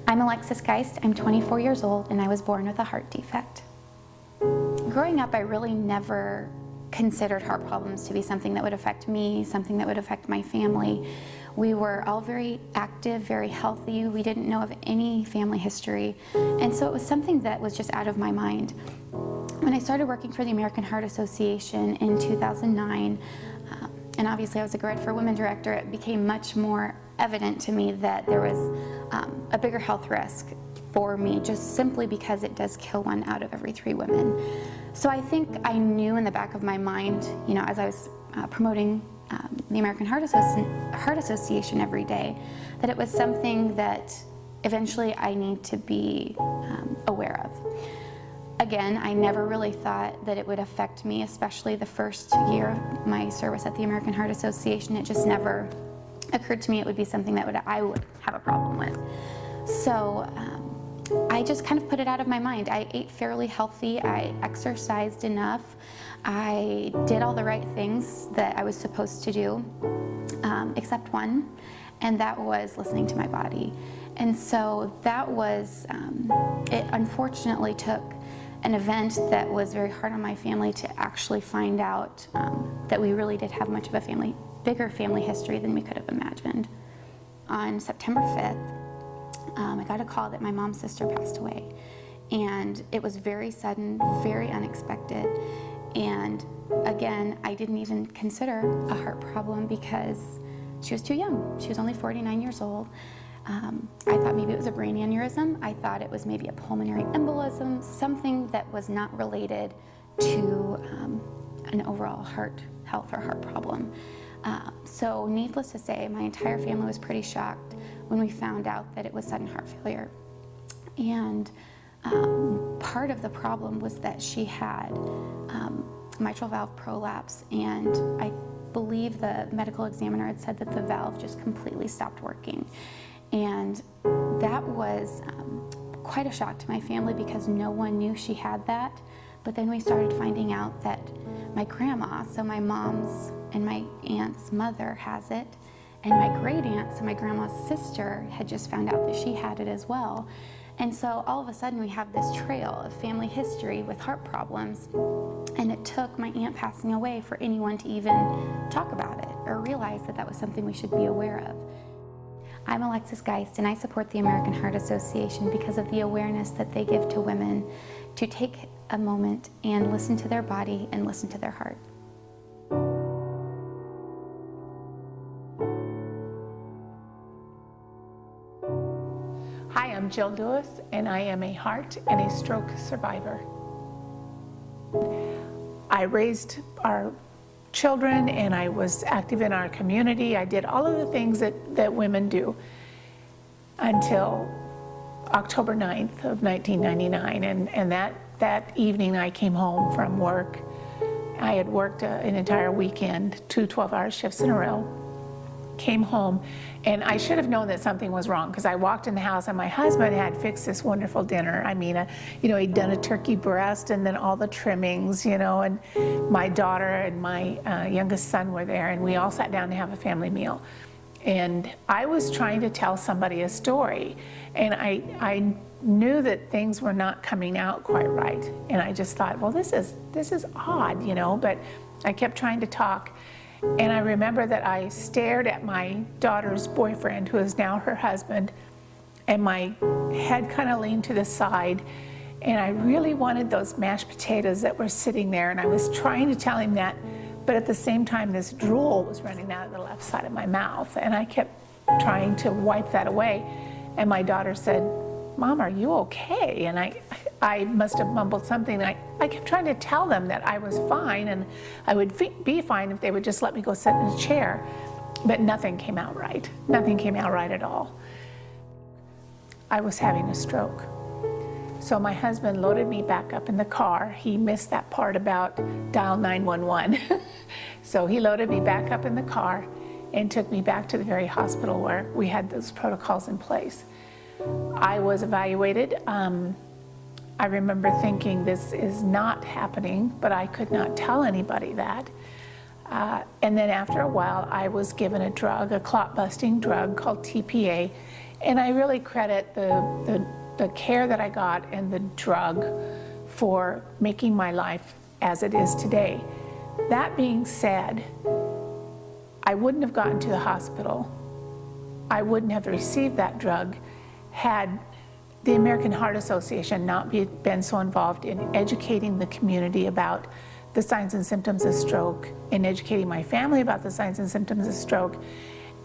I'm Alexis Geist, I'm 24 years old, and I was born with a heart defect. Growing up, I really never considered heart problems to be something that would affect me, something that would affect my family. We were all very active, very healthy. We didn't know of any family history, and so it was something that was just out of my mind. When I started working for the American Heart Association in 2009, and obviously I was a Grad for Women director, it became much more evident to me that there was a bigger health risk for me, just simply because it does kill 1 out of every 3 women. So I think I knew in the back of my mind, you know, as I was promoting the American Heart Association every day, that it was something that eventually I need to be aware of. Again, I never really thought that it would affect me, especially the first year of my service at the American Heart Association. It just never occurred to me it would be something that I would have a problem with. So I just kind of put it out of my mind. I ate fairly healthy, I exercised enough, I did all the right things that I was supposed to do, except one, and that was listening to my body. And so that was, it unfortunately took an event that was very hard on my family to actually find out that we really did have much of a bigger family history than we could have imagined. On September 5th, I got a call that my mom's sister passed away. And it was very sudden, very unexpected. And again, I didn't even consider a heart problem because she was too young. She was only 49 years old. I thought maybe it was a brain aneurysm. I thought it was maybe a pulmonary embolism, something that was not related to an overall heart health or heart problem. So needless to say, my entire family was pretty shocked when we found out that it was sudden heart failure. And part of the problem was that she had mitral valve prolapse, and I believe the medical examiner had said that the valve just completely stopped working. And that was quite a shock to my family because no one knew she had that. But then we started finding out that my grandma, so my mom's and my aunt's mother, has it, and my great aunt, so my grandma's sister, had just found out that she had it as well. And so all of a sudden we have this trail of family history with heart problems, and it took my aunt passing away for anyone to even talk about it or realize that that was something we should be aware of. I'm Alexis Geist, and I support the American Heart Association because of the awareness that they give to women to take a moment and listen to their body and listen to their heart. Hi, I'm Jill Lewis, and I am a heart and a stroke survivor. I raised our children, and I was active in our community. I did all of the things that women do until October 9th of 1999, and that evening I came home from work. I had worked an entire weekend, 2 12-hour shifts in a row. Came home, and I should have known that something was wrong because I walked in the house and my husband had fixed this wonderful dinner. I mean, he'd done a turkey breast and then all the trimmings, and my daughter and my youngest son were there, and we all sat down to have a family meal. And I was trying to tell somebody a story, and I knew that things were not coming out quite right. And I just thought, well, this is odd, but I kept trying to talk. And I remember that I stared at my daughter's boyfriend, who is now her husband, and my head kind of leaned to the side, and I really wanted those mashed potatoes that were sitting there, and I was trying to tell him that, but at the same time this drool was running out of the left side of my mouth, and I kept trying to wipe that away, and my daughter said, "Mom, are you okay?" And I must have mumbled something. I kept trying to tell them that I was fine and I would be fine if they would just let me go sit in a chair. But nothing came out right. Nothing came out right at all. I was having a stroke. So my husband loaded me back up in the car. He missed that part about dial 911. So he loaded me back up in the car and took me back to the very hospital where we had those protocols in place. I was evaluated. I remember thinking this is not happening, but I could not tell anybody that. And then after a while, I was given a drug, a clot-busting drug called TPA, And I really credit the care that I got and the drug for making my life as it is today. That being said, I wouldn't have gotten to the hospital, I wouldn't have received that drug had the American Heart Association not been so involved in educating the community about the signs and symptoms of stroke, in educating my family about the signs and symptoms of stroke,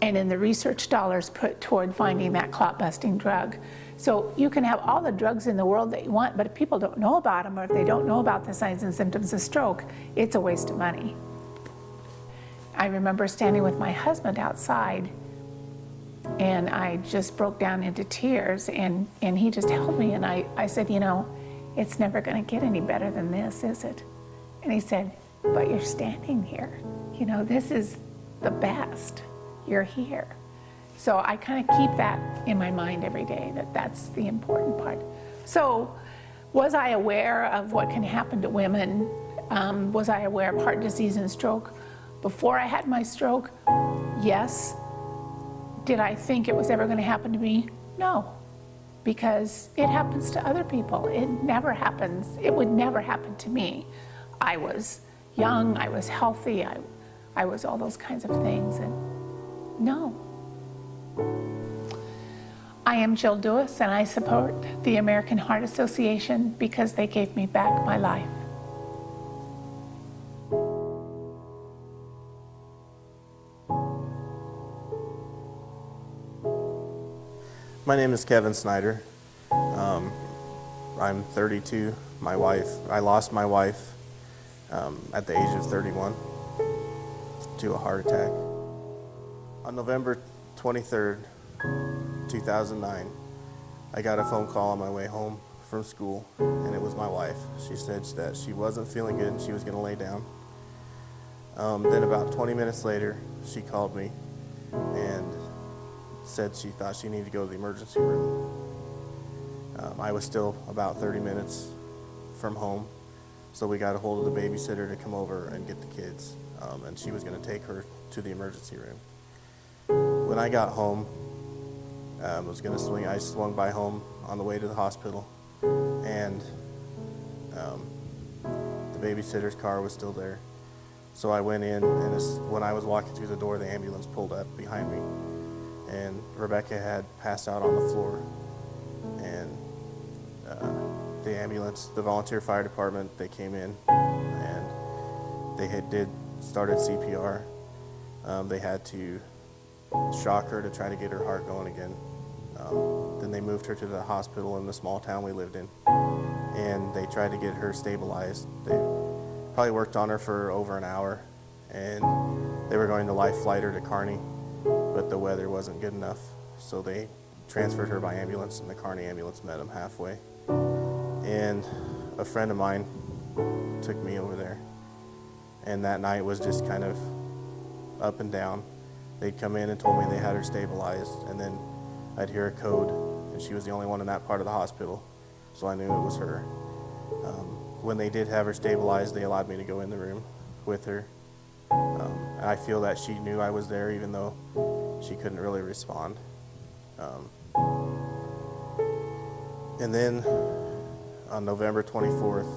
and in the research dollars put toward finding that clot-busting drug. So you can have all the drugs in the world that you want, but if people don't know about them, or if they don't know about the signs and symptoms of stroke, it's a waste of money. I remember standing with my husband outside, and I just broke down into tears, and he just held me, and I said, you know, it's never gonna get any better than this, is it? And he said, but you're standing here. You know, this is the best. You're here. So I kind of keep that in my mind every day, that that's the important part. So was I aware of what can happen to women? Was I aware of heart disease and stroke before I had my stroke? Yes. Did I think it was ever going to happen to me? No, because it happens to other people. It never happens. It would never happen to me. I was young, I was healthy, I was all those kinds of things, and no. I am Jill Dewis, and I support the American Heart Association because they gave me back my life. My name is Kevin Snyder. I'm 32. I lost my wife at the age of 31 to a heart attack. On November 23rd, 2009, I got a phone call on my way home from school, and it was my wife. She said that she wasn't feeling good and she was going to lay down. Then about 20 minutes later, she called me and said she thought she needed to go to the emergency room. I was still about 30 minutes from home, so we got a hold of the babysitter to come over and get the kids, and she was going to take her to the emergency room. When I got home, I swung by home on the way to the hospital, and the babysitter's car was still there. So I went in, and when I was walking through the door, the ambulance pulled up behind me, and Rebecca had passed out on the floor. And the ambulance, the volunteer fire department, they came in, and they started CPR. They had to shock her to try to get her heart going again. Then they moved her to the hospital in the small town we lived in, and they tried to get her stabilized. They probably worked on her for over an hour, and they were going to life flight her to Kearney, but the weather wasn't good enough, so they transferred her by ambulance, and the Kearney ambulance met them halfway. And a friend of mine took me over there, and that night was just kind of up and down. They'd come in and told me they had her stabilized, and then I'd hear a code, and she was the only one in that part of the hospital, so I knew it was her. When they did have her stabilized, they allowed me to go in the room with her. And I feel that she knew I was there, even though she couldn't really respond. And then on November 24th,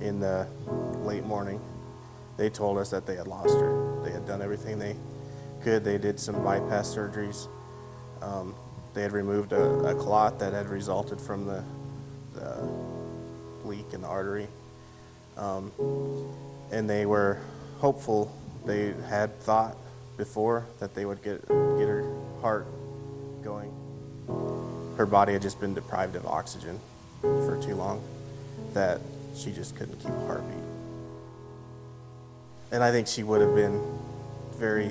in the late morning, they told us that they had lost her. They had done everything they could. They did some bypass surgeries. They had removed a clot that had resulted from the leak in the artery. And they were hopeful. They had thought before that they would get her heart going. Her body had just been deprived of oxygen for too long, that she just couldn't keep a heartbeat. And I think she would have been very,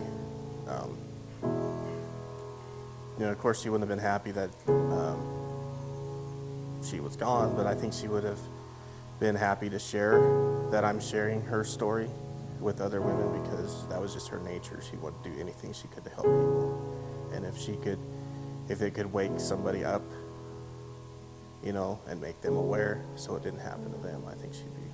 of course she wouldn't have been happy that she was gone, but I think she would have been happy to share that I'm sharing her story with other women, because that was just her nature. She would do anything she could to help people. And if it could wake somebody up, and make them aware so it didn't happen to them, I think she'd be